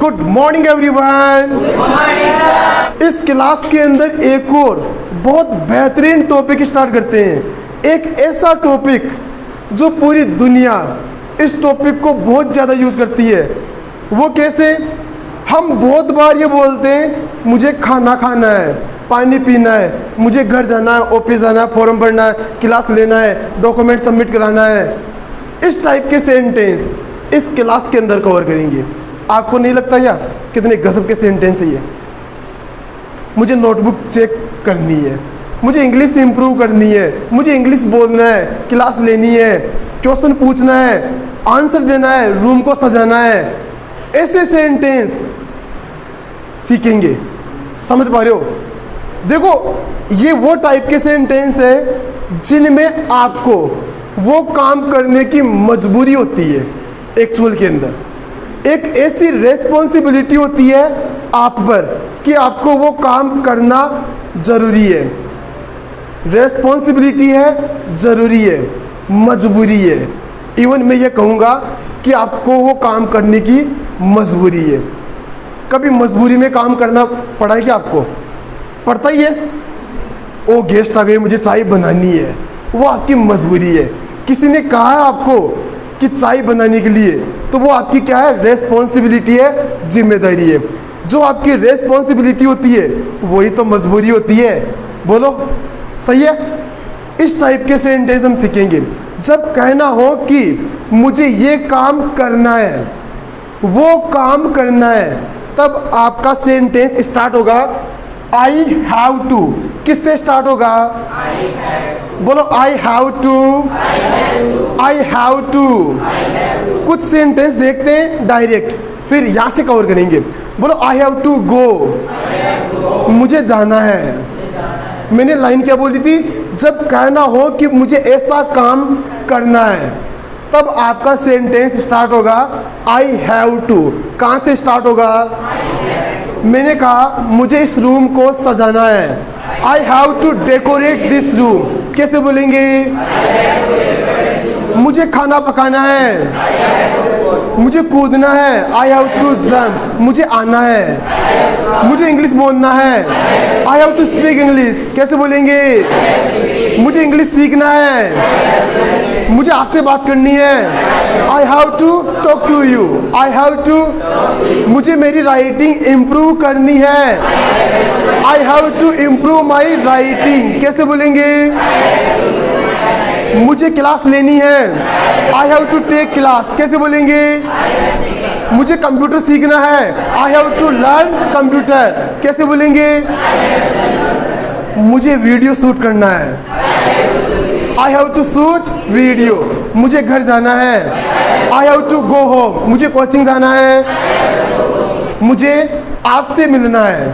Good morning everyone. इस class के अंदर एक और बहुत बेहतरीन टॉपिक स्टार्ट करते हैं। एक ऐसा टॉपिक जो पूरी दुनिया इस टॉपिक को बहुत ज़्यादा यूज़ करती है। वो कैसे? हम बहुत बार ये बोलते हैं मुझे खाना खाना है, पानी पीना है, मुझे घर जाना है, ऑफिस जाना है, फॉर्म भरना है, क्लास लेना है, डॉक्यूमेंट सबमिट कराना है। इस टाइप के सेंटेंस इस क्लास के अंदर कवर करेंगे। आपको नहीं लगता क्या कितने गजब के सेंटेंस है ये? मुझे नोटबुक चेक करनी है, मुझे इंग्लिश इंप्रूव करनी है, मुझे इंग्लिश बोलना है, क्लास लेनी है, क्वेश्चन पूछना है, आंसर देना है, रूम को सजाना है। ऐसे सेंटेंस सीखेंगे। समझ पा रहे हो? देखो, ये वो टाइप के सेंटेंस है जिनमें आपको वो काम करने की मजबूरी होती है। एक्चुअल के अंदर एक ऐसी रेस्पॉन्सिबिलिटी होती है आप पर कि आपको वो काम करना ज़रूरी है। रेस्पॉन्सिबिलिटी है, ज़रूरी है, मजबूरी है। इवन मैं ये कहूँगा कि आपको वो काम करने की मजबूरी है। कभी मजबूरी में काम करना पड़ा है क्या आपको? पड़ता ही है। ओ गेस्ट आ गए, मुझे चाय बनानी है, वो आपकी मजबूरी है। किसी ने कहा है आपको कि चाय बनाने के लिए, तो वो आपकी क्या है? रेस्पॉन्सिबिलिटी है, जिम्मेदारी है। जो आपकी रेस्पॉन्सिबिलिटी होती है वही तो मजबूरी होती है। बोलो, सही है? इस टाइप के सेंटेंस हम सीखेंगे। जब कहना हो कि मुझे ये काम करना है, वो काम करना है, तब आपका सेंटेंस स्टार्ट होगा आई हैव टू। किससे स्टार्ट होगा? बोलो, I have to, I have to. कुछ सेंटेंस देखते हैं डायरेक्ट, फिर यहाँ से कवर करेंगे। बोलो, आई हैव टू गो, मुझे जाना है। मैंने लाइन क्या बोली थी? जब कहना हो कि मुझे ऐसा काम करना है, तब आपका सेंटेंस स्टार्ट होगा आई हैव टू। कहाँ से स्टार्ट होगा? मैंने कहा मुझे इस रूम को सजाना है, I have to decorate this room. कैसे बोलेंगे? मुझे खाना पकाना है, मुझे कूदना है, आई हैव टू जंप, मुझे आना है, मुझे इंग्लिश बोलना है, I have to speak English. कैसे बोलेंगे? मुझे इंग्लिश सीखना है, मुझे आपसे बात करनी है, I have to talk to you, I have to. मुझे मेरी राइटिंग इम्प्रूव करनी है, I have to improve my writing. कैसे बोलेंगे? मुझे क्लास लेनी है, I have to take class. कैसे बोलेंगे? मुझे कंप्यूटर सीखना है, I have to learn computer. कैसे बोलेंगे? मुझे वीडियो शूट करना है, I have to shoot video. मुझे घर जाना है, I have to go home. मुझे कोचिंग जाना है, मुझे आपसे मिलना है,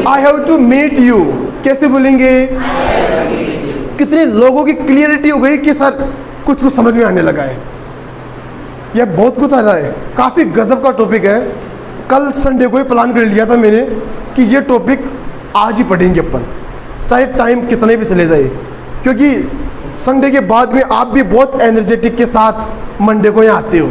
I have to meet you. कैसे बोलेंगे? कितने लोगों की क्लियरिटी हो गई कि सर कुछ कुछ समझ में आने लगा है, यह बहुत कुछ आ रहा है। काफ़ी गजब का टॉपिक है। कल संडे को ही प्लान कर लिया था मैंने कि ये टॉपिक आज ही पढ़ेंगे अपन, चाहे टाइम कितने भी चले जाए, क्योंकि संडे के बाद में आप भी बहुत एनर्जेटिक के साथ मंडे को यहाँ आते हो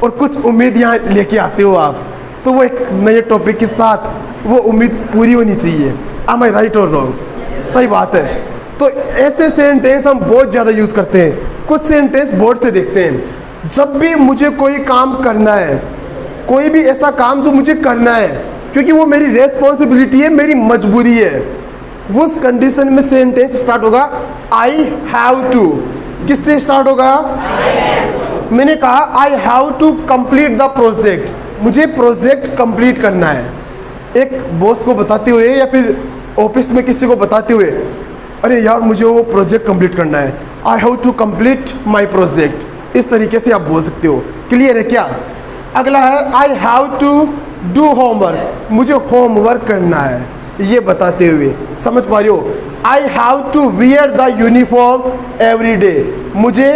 और कुछ उम्मीद यहाँ लेके आते हो आप, तो वो एक नए टॉपिक के साथ वो उम्मीद पूरी होनी चाहिए। am I right और रॉन्ग? सही बात है। तो ऐसे सेंटेंस हम बहुत ज़्यादा यूज़ करते हैं। कुछ सेंटेंस बोर्ड से देखते हैं। जब भी मुझे कोई काम करना है, कोई भी ऐसा काम जो मुझे करना है, क्योंकि वो मेरी रेस्पॉन्सिबिलिटी है, मेरी मजबूरी है, उस कंडीशन में सेंटेंस स्टार्ट होगा आई हैव टू। किससे स्टार्ट होगा? मैंने कहा I have to complete the project. मुझे प्रोजेक्ट कंप्लीट करना है। एक बॉस को बताते हुए या फिर ऑफिस में किसी को बताते हुए, अरे यार मुझे वो प्रोजेक्ट कंप्लीट करना है, I have to complete my project. इस तरीके से आप बोल सकते हो। क्लियर है क्या? अगला है I have to do homework. मुझे होमवर्क करना है, ये बताते हुए। समझ पा रहे हो? I have to wear the uniform every day. मुझे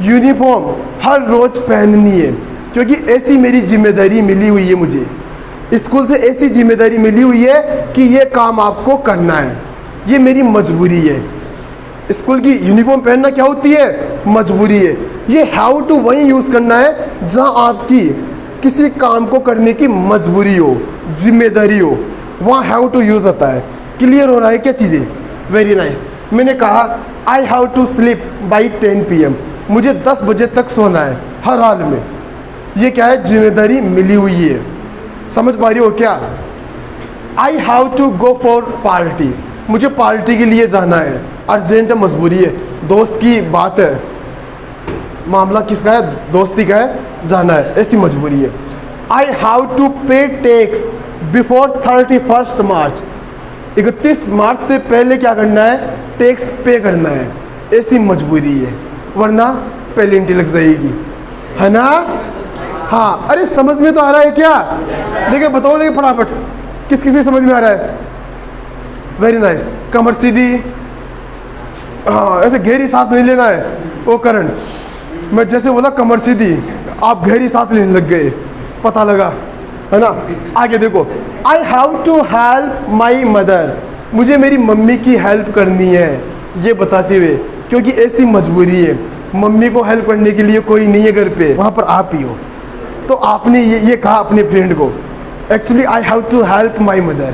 यूनिफॉर्म हर रोज़ पहननी है, क्योंकि ऐसी मेरी जिम्मेदारी मिली हुई है। मुझे स्कूल से ऐसी जिम्मेदारी मिली हुई है कि ये काम आपको करना है, ये मेरी मजबूरी है। स्कूल की यूनिफॉर्म पहनना क्या होती है? मजबूरी है। ये हैव टू वहीं यूज़ करना है जहाँ आपकी किसी काम को करने की मजबूरी हो, जिम्मेदारी हो, वहाँ हैव टू यूज़ होता है। क्लियर हो रहा है क्या चीज़ें? Very nice. मैंने कहा I have to sleep by 10 PM, मुझे 10 बजे तक सोना है हर हाल में। ये क्या है? जिम्मेदारी मिली हुई है। समझ पा रही हो क्या? I have to go for party, मुझे पार्टी के लिए जाना है, अर्जेंट है, मजबूरी है, दोस्त की बात है, मामला किसका है? दोस्ती का है, जाना है, ऐसी मजबूरी है। आई हैव टू पे टैक्स बिफोर 31 मार्च, 31 मार्च से पहले क्या करना है? टैक्स पे करना है, ऐसी मजबूरी है, वरना पेनल्टी लग जाएगी, है ना? हाँ, अरे समझ में तो आ रहा है क्या? देखिए बताओ, देखिए फटाफट किस किसी समझ में आ रहा है? Very nice. कमर सीधी, हाँ, ऐसे गहरी सांस नहीं लेना है। वो करण, मैं जैसे बोला कमर सीधी, आप गहरी सांस लेने लग गए, पता लगा, है ना? आगे देखो, I have to help my mother, मुझे मेरी मम्मी की हेल्प करनी है, ये बताते हुए, क्योंकि ऐसी मजबूरी है, मम्मी को हेल्प करने के लिए कोई नहीं है घर पे, वहाँ पर आप ही हो। तो आपने ये कहा अपने फ्रेंड को, actually I have to help my mother,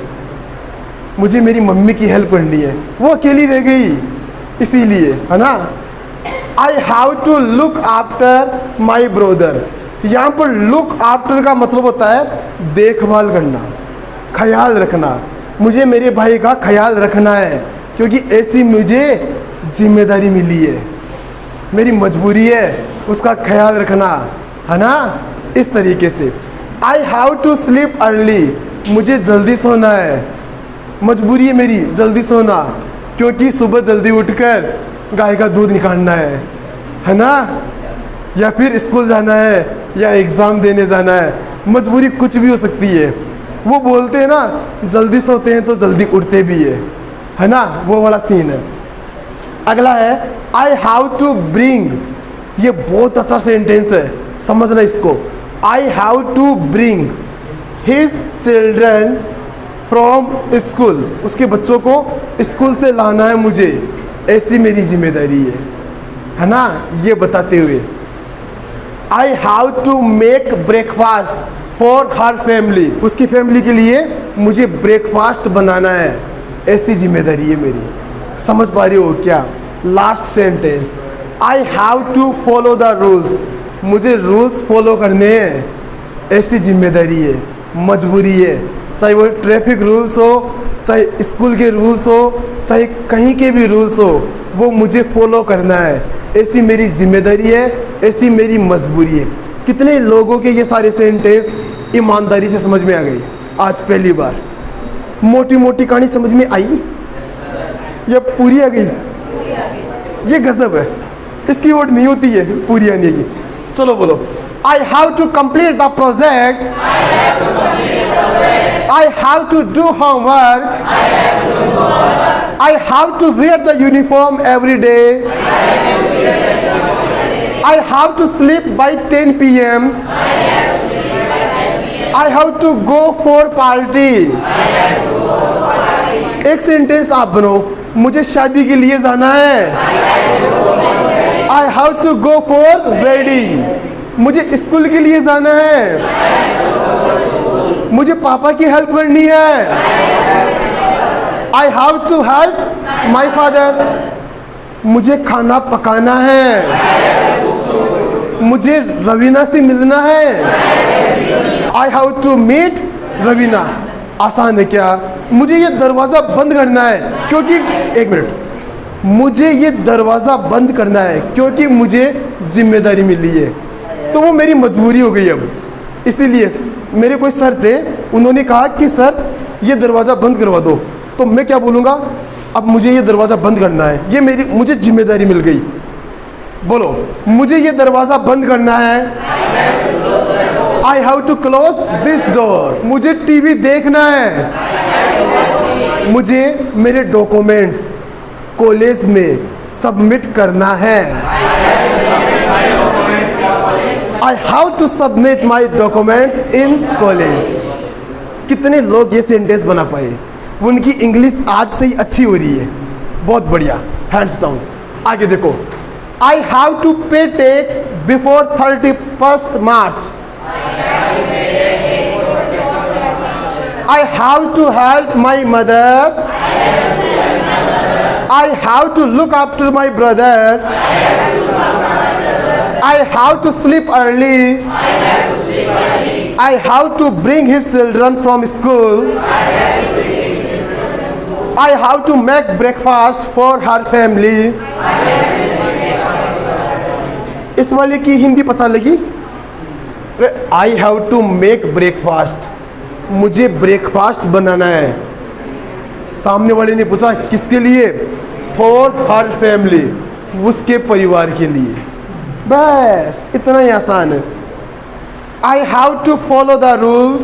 मुझे मेरी मम्मी की हेल्प करनी है, वो अकेली रह गई इसीलिए, है ना? I have to look after my brother, यहाँ पर लुक आफ्टर का मतलब होता है देखभाल करना, ख्याल रखना, मुझे मेरे भाई का ख्याल रखना है, क्योंकि ऐसी मुझे जिम्मेदारी मिली है, मेरी मजबूरी है उसका ख्याल रखना, है ना? इस तरीके से। I have to sleep early, मुझे जल्दी सोना है, मजबूरी है मेरी जल्दी सोना, क्योंकि सुबह जल्दी उठकर गाय का दूध निकालना है ना? या फिर स्कूल जाना है, या एग्ज़ाम देने जाना है, मजबूरी कुछ भी हो सकती है। वो बोलते हैं ना, जल्दी सोते हैं तो जल्दी उठते भी है ना? वो वाला सीन है। अगला है आई हैव टू ब्रिंग, ये बहुत अच्छा सेंटेंस है, समझना इसको। I have to bring his children from school, उसके बच्चों को स्कूल से लाना है मुझे, ऐसी मेरी जिम्मेदारी है ना? ये बताते हुए I have to make breakfast for her family, उसकी फैमिली के लिए मुझे ब्रेकफास्ट बनाना है, ऐसी जिम्मेदारी है मेरी। समझ पा रही हो क्या? Last sentence, I have to follow the rules, मुझे रूल्स फॉलो करने हैं, ऐसी जिम्मेदारी है, मजबूरी है, चाहे वो ट्रैफिक रूल्स हो, चाहे स्कूल के रूल्स हो, चाहे कहीं के भी रूल्स हो, वो मुझे फॉलो करना है, ऐसी मेरी जिम्मेदारी है, ऐसी मेरी मजबूरी है। कितने लोगों के ये सारे सेंटेंस ईमानदारी से समझ में आ गई? आज पहली बार मोटी मोटी कहानी समझ में आई या पूरी आ गई? ये गजब है, इसकी वोट नहीं होती है पूरी आने की। चलो बोलो, I have to complete the project, I have to do homework, I have to wear the uniform every day, I have to sleep by 10 PM, I have to go for party। एक sentence आप बनो, मुझे शादी के लिए जाना है, I have to go for wedding, मुझे स्कूल के लिए जाना है, मुझे पापा की हेल्प करनी है, I have to help my father, मुझे खाना पकाना है, मुझे रवीना से मिलना है, I have to meet Raveena. आसान है क्या? मुझे ये दरवाज़ा बंद करना है क्योंकि, एक मिनट, मुझे ये दरवाज़ा बंद करना है क्योंकि मुझे जिम्मेदारी मिली है, तो वो मेरी मजबूरी हो गई अब। इसीलिए मेरे कोई सर थे, उन्होंने कहा कि सर ये दरवाज़ा बंद करवा दो, तो मैं क्या बोलूँगा? अब मुझे ये दरवाज़ा बंद करना है, ये मुझे जिम्मेदारी मिल गई। बोलो, मुझे ये दरवाज़ा बंद करना है, I have to close this door, मुझे टीवी देखना है, मुझे मेरे डॉक्यूमेंट्स कॉलेज में सबमिट करना है, I have to submit my documents in college। कितने लोग ये सेंटेंस बना पाए? उनकी इंग्लिश आज से ही अच्छी हो रही है, बहुत बढ़िया, हैंड्स डाउन। आगे देखो, I have to pay tax before 31st March, I have to help my mother. I have to look after my brother. I have to sleep early. I have to bring his children from school. I have to make breakfast for her family. इस वाले की हिंदी पता लगी? I have to make breakfast. मुझे breakfast बनाना है. सामने वाले ने पूछा किसके लिए? For her family. उसके परिवार के लिए. बस इतना ही आसान है. I have to follow the rules.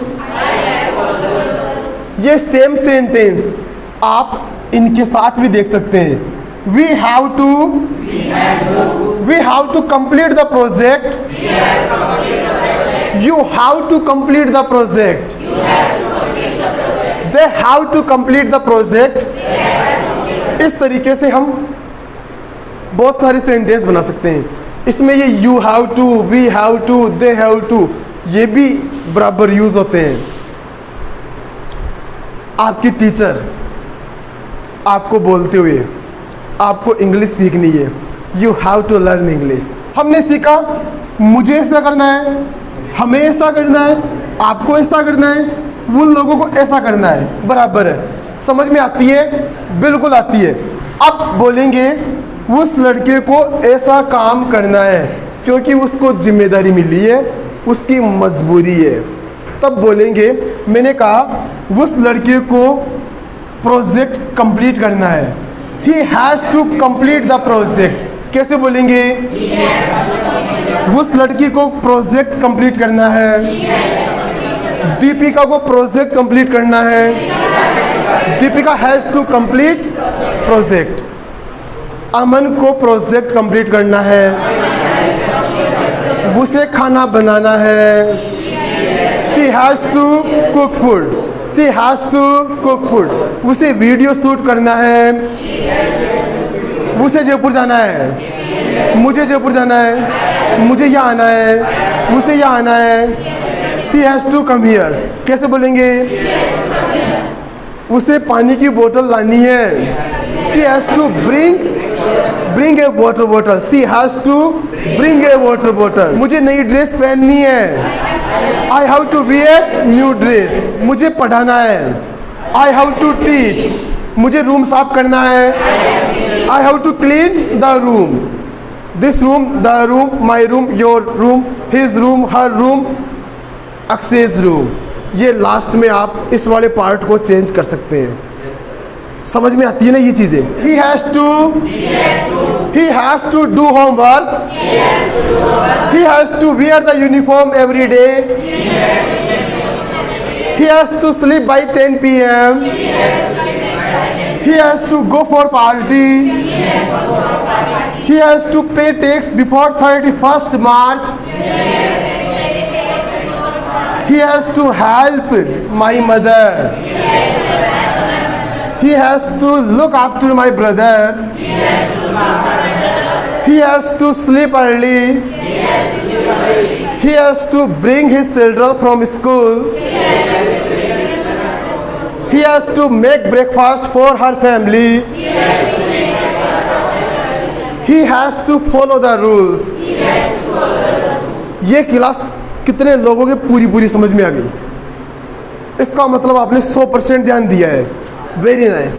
ये सेम सेंटेंस आप इनके साथ भी देख सकते हैं. We have to complete the project. You have to complete the project. They have to complete the project. इस तरीके से हम बहुत सारे सेंटेंस बना सकते हैं. इसमें ये you have to, we have to, they have to ये भी बराबर यूज होते हैं. आपकी टीचर आपको बोलते हुए आपको इंग्लिश सीखनी है. You have to learn English. हमने सीखा मुझे ऐसा करना है, हमें ऐसा करना है, आपको ऐसा करना है, उन लोगों को ऐसा करना है. बराबर है. समझ में आती है? बिल्कुल आती है. अब बोलेंगे उस लड़के को ऐसा काम करना है क्योंकि उसको जिम्मेदारी मिली है, उसकी मजबूरी है. तब बोलेंगे मैंने कहा उस लड़के को प्रोजेक्ट कंप्लीट करना है. He has to complete the project. कैसे बोलेंगे? उस लड़की को प्रोजेक्ट कंप्लीट करना है. दीपिका को प्रोजेक्ट कंप्लीट करना है. Deepika has to complete project. Aman को प्रोजेक्ट कंप्लीट करना है. उसे खाना बनाना है. She has to cook food. She has to cook food. उसे वीडियो शूट करना है. उसे जयपुर जाना है. मुझे जयपुर जाना है. मुझे यहाँ आना है. उसे यहाँ आना है. She has to come here. कैसे बोलेंगे? उसे पानी की बोतल लानी है. She has to bring a water bottle. She has to bring a water bottle. मुझे नई ड्रेस पहननी है. I have to wear new dress. मुझे पढ़ाना है. I have to teach. मुझे रूम साफ करना है. I have to clean the room. This room, the room, my room, your room, his room, her room, Akshay's room. ये last में आप इस वाले पार्ट को चेंज कर सकते हैं. समझ में आती है ना ये चीजें? He has to do homework. He has to wear the uniform every day. He has to sleep by 10 p.m. He has to go for party. He has to pay tax before 31st March. He has to help my mother. He has to look after my brother. He has to sleep early. He has to bring his children from school. He has to make breakfast for her family. He has to follow the rules. ये class कितने लोगों के पूरी समझ में आ गई? इसका मतलब आपने 100% ध्यान दिया है. Very nice.